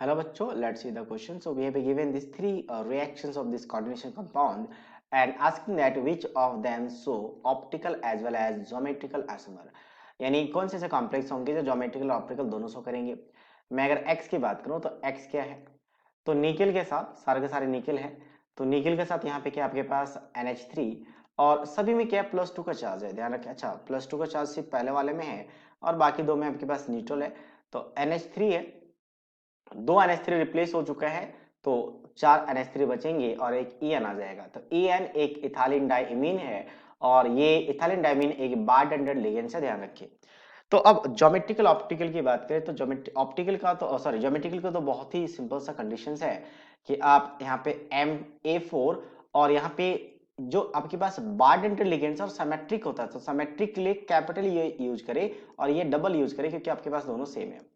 Hello bachcho, let's see the question. So we have been given these three reactions of this coordination compound and asking that which of them show optical as well as geometrical isomer. यानी कौन से ऐसे complex होंगे जो geometrical और optical दोनों show करेंगे। मैं अगर x की बात करूं तो x क्या है, तो निकेल के साथ सारे के सारे निकेल है, तो निकेल के साथ यहाँ पे क्या आपके पास NH3 और सभी में क्या +2 का चार्ज है, ध्यान रखें। अच्छा, +2 का चार्ज सिर्फ पहले वाले में है और बाकी दो में आपके पास न्यूट्रल है। तो NH3 है, दो NH3 रिप्लेस हो चुका है तो 4 NH3 बचेंगे और एक EN आ जाएगा। तो EN एक इथाइलिन डाइमीन है और ये इथाइलिन डाइमीन एक बारटेंडेड लिगेंड से, ध्यान रखिए। तो अब ज्योमेट्रिकल ऑप्टिकल की बात करें तो ऑप्टिकल का तो सॉरी ज्योमेट्रिकल का तो बहुत ही सिंपल सा कंडीशंस है कि आप यहाँ पे MA4 और यहाँ पे जो आपके पास बारटेंडेड लिगेंड्स और सिमेट्रिक होता है तो सिमेट्रिक के लिए कैपिटल ये यूज करें और ये डबल यूज करें क्योंकि आपके पास दोनों सेम है।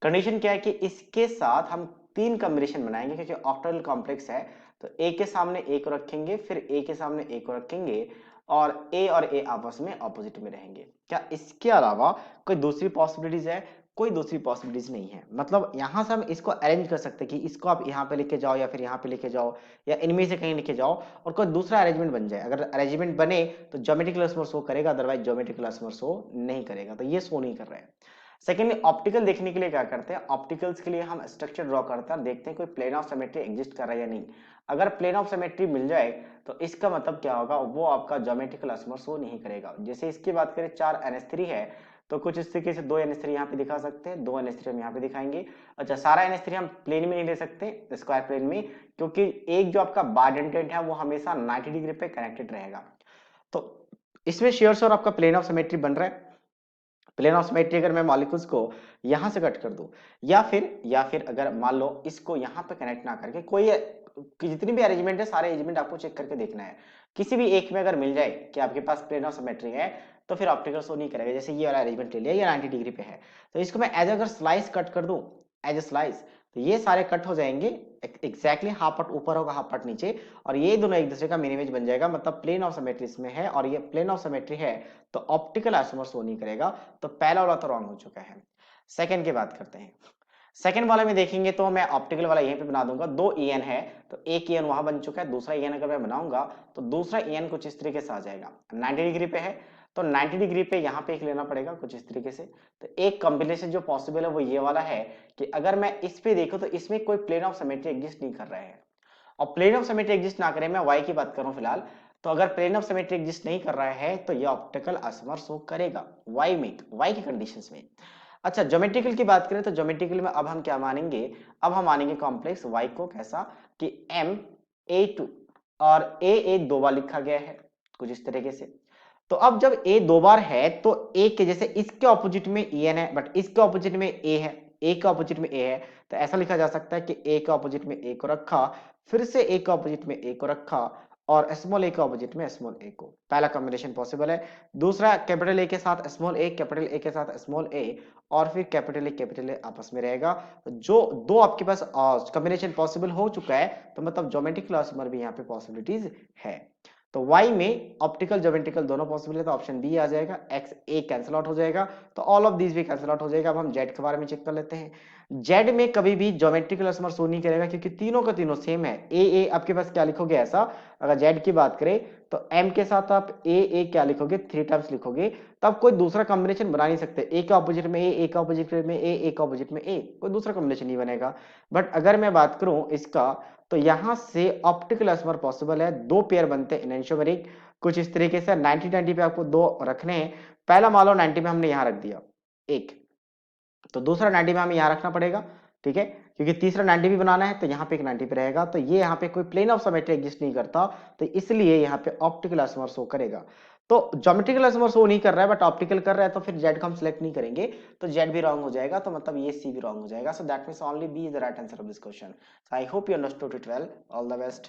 कंडीशन क्या है कि इसके साथ हम तीन कॉम्बिनेशन बनाएंगे क्योंकि ऑक्टल कॉम्प्लेक्स है। तो ए के सामने ए को रखेंगे, फिर ए के सामने ए को रखेंगे और ए आपस में ऑपोजिट में रहेंगे। क्या इसके अलावा कोई दूसरी पॉसिबिलिटीज है? कोई दूसरी पॉसिबिलिटीज नहीं है। मतलब यहां से हम इसको अरेंज कर सकते हैं कि इसको आप यहाँ पे लेके जाओ या फिर यहाँ पे लेके जाओ या इनमें से कहीं लेके जाओ और कोई दूसरा अरेंजमेंट बन जाए। अगर अरेंजमेंट बने तो ज्योमेट्रिकल आइसोमर शो करेगा, अदरवाइज ज्योमेट्रिकल आइसोमर शो नहीं करेगा। तो ये शो नहीं कर रहा है। सेकेंडली ऑप्टिकल देखने के लिए क्या करते हैं, ऑप्टिकल्स के लिए हम स्ट्रक्चर ड्रॉ करते हैं और देखते हैं कोई प्लेन ऑफ सिमेट्री एग्जिस्ट कर रहा है या नहीं। अगर प्लेन ऑफ सिमेट्री मिल जाए तो इसका मतलब क्या होगा, वो आपका ज्योमेट्रिकल आइसोमर शो नहीं करेगा। जैसे इसकी बात करें 4 NH3 है तो कुछ इस तरीके से 2 NH3 यहाँ पे दिखा सकते हैं, 2 NH3 हम यहाँ पे दिखाएंगे। अच्छा, सारा NH3 हम प्लेन में नहीं ले सकते, स्क्वायर प्लेन में, क्योंकि एक जो आपका बारडेंटेड है वो हमेशा 90 डिग्री पे कनेक्टेड रहेगा। तो इसमें श्योर आपका प्लेन ऑफ सिमेट्री बन रहा है। प्लेन ऑफ सिमेट्री अगर मैं मॉलिक्यूल्स को यहां से कट कर दूं या फिर अगर मान लो इसको यहां पे कनेक्ट ना करके कोई जितनी भी अरेंजमेंट है सारे अरेंजमेंट आपको चेक करके देखना है। किसी भी एक में अगर मिल जाए कि आपके पास प्लेन ऑफ सिमेट्री है तो फिर ऑप्टिकल शो नहीं करेगा। जैसे ये वाला अरेंजमेंट ले लिया, ये 90 डिग्री पे है तो इसको मैं एज अगर स्लाइस कट कर दूं, एज ए स्लाइस, तो ये सारे कट हो जाएंगे एग्जैक्टली हाफ पार्ट ऊपर होगा हाफ पार्ट नीचे और ये दोनों एक दूसरे का मिरर इमेज बन जाएगा। मतलब प्लेन ऑफ सिमेट्री इसमें है और ये प्लेन ऑफ सिमेट्री है तो ऑप्टिकल आइसोमर शो नहीं करेगा। तो पहला वाला तो रॉन्ग हो चुका है। सेकंड की बात करते हैं। सेकंड वाले में देखेंगे तो मैं ऑप्टिकल वाला यहीं पे बना दूंगा, दो EN है तो एक EN वहां बन चुका है, दूसरा EN अगर मैं बनाऊंगा तो दूसरा EN कुछ इस तरीके से आ जाएगा। 90 डिग्री पे है तो 90 डिग्री पे यहाँ पे एक लेना पड़ेगा कुछ इस तरीके से। तो एक कॉम्बिनेशन जो पॉसिबल है वो ये वाला है कि अगर मैं इस पे देखूं तो इसमें कोई प्लेन ऑफ सिमेट्री एग्जिस्ट नहीं कर रहा है और प्लेन ऑफ सिमेट्री एग्जिस्ट ना करे, मैं y की बात करूं फिलहाल, तो अगर प्लेन ऑफ सिमेट्री एग्जिस्ट नहीं कर रहा है तो ये ऑप्टिकल आइसोमर शो करेगा y की कंडीशंस में। अच्छा, ज्योमेट्रिकल की बात करें तो ज्योमेट्रिकल में अब हम क्या मानेंगे, अब हम मानेंगे कॉम्प्लेक्स y को कैसा कि MA2 और A दो बार लिखा गया है कुछ इस तरीके से। तो अब जब A दो बार है तो A के जैसे इसके ऑपोजिट में EN है बट इसके ऑपोजिट में A है, A के ऑपोजिट में A है, तो ऐसा लिखा जा सकता है कि A के ऑपोजिट में A को रखा, फिर से A के ऑपोजिट में A को रखा और स्मॉल a के ऑपोजिट में स्मॉल a को। पहला कॉम्बिनेशन पॉसिबल है। दूसरा कैपिटल A के साथ स्मॉल a, कैपिटल A के साथ स्मॉल a और फिर कैपिटल A आपस में रहेगा। जो दो आपके पास कॉम्बिनेशन पॉसिबल हो चुका है तो मतलब ज्योमेट्रिकल आइसोमर भी यहाँ पे पॉसिबिलिटीज है। तो y में ऑप्टिकल ज्योमेट्रिकल दोनों पॉसिबल है तो ऑप्शन बी आ जाएगा, x a कैंसिल आउट हो जाएगा तो ऑल ऑफ दीज भी कैंसिल आउट हो जाएगा। अब हम z के बारे में चेक कर लेते हैं। z में कभी भी ज्योमेट्रिकल आइसोमर शो नहीं करेगा क्योंकि तीनों का तीनों सेम है। a आपके पास क्या लिखोगे ऐसा, अगर z की बात करें तो m के साथ आप a क्या लिखोगे, 3 टाइम्स लिखोगे, तब कोई दूसरा कॉम्बिनेशन बना नहीं सकते। a के ऑपोजिट में a के ऑपोजिट में a के ऑपोजिट में a, कोई दूसरा कॉम्बिनेशन नहीं बनेगा। बट अगर मैं बात करूं इसका तो यहां से ऑप्टिकल आइसोमर पॉसिबल है, दो पेयर बनते हैं एनेंटियोमेरिक कुछ इस तरीके से। 90 पे आपको दो रखने हैं, पहला मान लो 90 में हमने यहां रख दिया एक, तो दूसरा 90 में हमें यहां रखना पड़ेगा, ठीक है, क्योंकि तीसरा 90 भी बनाना है तो यहाँ पे एक 90 पे रहेगा। तो ये यहाँ पे कोई प्लेन ऑफ सिमेट्री एग्जिस्ट नहीं करता तो इसलिए यहाँ पे ऑप्टिकल आइसोमर शो करेगा। तो ज्योमेट्रिकल आइसोमर शो नहीं कर रहा है बट ऑप्टिकल कर रहा है तो फिर जेड को हम सिलेक्ट नहीं करेंगे तो जेड भी रॉन्ग हो जाएगा। तो मतलब ये सी भी रॉन्ग हो जाएगा। So that means only B is the right answer of this question. So I hope you understood it well. All the best.